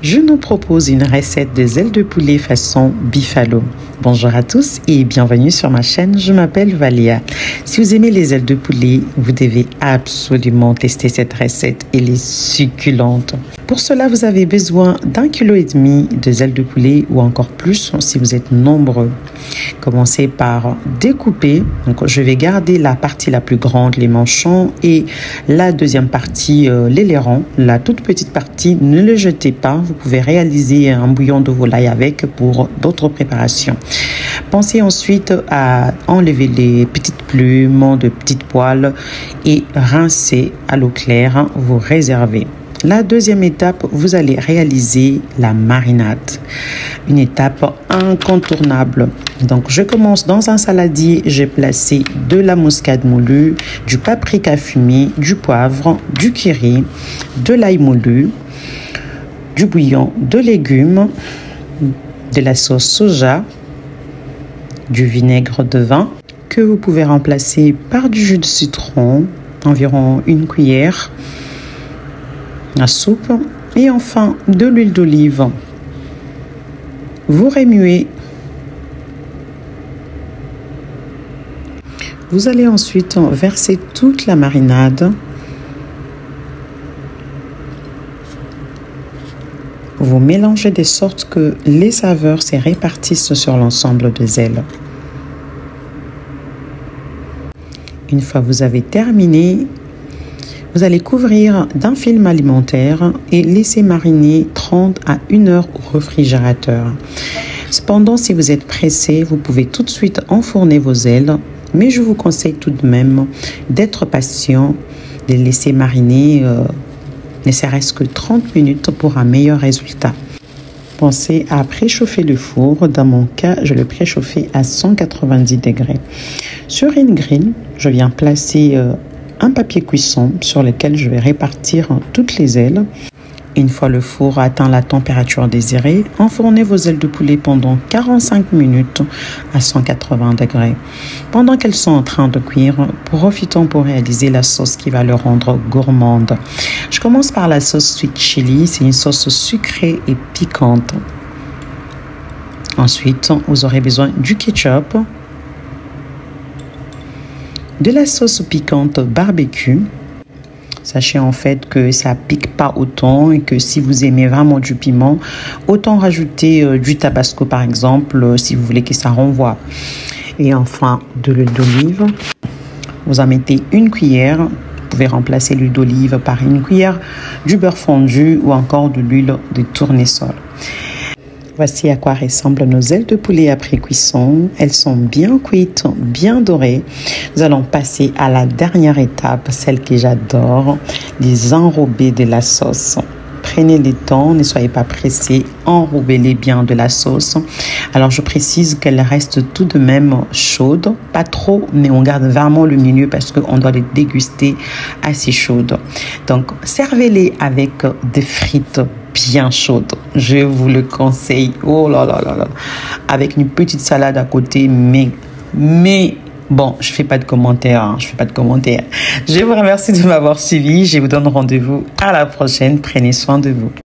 Je nous propose une recette des ailes de poulet façon Buffalo. Bonjour à tous et bienvenue sur ma chaîne, je m'appelle Valia. Si vous aimez les ailes de poulet, vous devez absolument tester cette recette, elle est succulente. Pour cela, vous avez besoin d'1,5 kg de ailes de poulet ou encore plus si vous êtes nombreux. Commencez par découper, donc je vais garder la partie la plus grande, les manchons, et la deuxième partie, les lérons. La toute petite partie, ne le jetez pas, vous pouvez réaliser un bouillon de volaille avec pour d'autres préparations. Pensez ensuite à enlever les petites plumes de petites poils et rincer à l'eau claire, vous réservez. La deuxième étape, vous allez réaliser la marinade. Une étape incontournable. Donc, je commence dans un saladier. J'ai placé de la muscade moulue, du paprika fumé, du poivre, du curry, de l'ail moulu, du bouillon de légumes, de la sauce soja, du vinaigre de vin que vous pouvez remplacer par du jus de citron, environ 1 cuillère à soupe, et enfin de l'huile d'olive. Vous remuez. Vous allez ensuite verser toute la marinade. Vous mélangez de sorte que les saveurs se répartissent sur l'ensemble des ailes. Une fois que vous avez terminé, vous allez couvrir d'un film alimentaire et laisser mariner 30 à 1 heure au réfrigérateur. Cependant, si vous êtes pressé, vous pouvez tout de suite enfourner vos ailes, mais je vous conseille tout de même d'être patient, de les laisser mariner ne serait-ce que 30 minutes pour un meilleur résultat. Pensez à préchauffer le four. Dans mon cas, je le préchauffais à 190 degrés. Sur une grille, je viens placer un papier cuisson sur lequel je vais répartir toutes les ailes. Une fois le four atteint la température désirée, enfournez vos ailes de poulet pendant 45 minutes à 180 degrés. Pendant qu'elles sont en train de cuire, profitons pour réaliser la sauce qui va le rendre gourmande. Je commence par la sauce sweet chili, c'est une sauce sucrée et piquante. Ensuite, vous aurez besoin du ketchup, de la sauce piquante barbecue. Sachez en fait que ça pique pas autant et que si vous aimez vraiment du piment, autant rajouter du tabasco par exemple si vous voulez que ça renvoie. Et enfin de l'huile d'olive. Vous en mettez 1 cuillère. Vous pouvez remplacer l'huile d'olive par 1 cuillère du beurre fondu ou encore de l'huile de tournesol. Voici à quoi ressemblent nos ailes de poulet après cuisson. Elles sont bien cuites, bien dorées. Nous allons passer à la dernière étape, celle que j'adore, les enrober de la sauce. Prenez le temps, ne soyez pas pressés, enrobez-les bien de la sauce. Alors je précise qu'elle reste tout de même chaude, pas trop, mais on garde vraiment le milieu parce qu'on doit les déguster assez chaudes. Donc servez-les avec des frites bien chaudes, je vous le conseille. Oh là là là là, avec une petite salade à côté, mais bon, je fais pas de commentaires, Je vous remercie de m'avoir suivi. Je vous donne rendez-vous à la prochaine. Prenez soin de vous.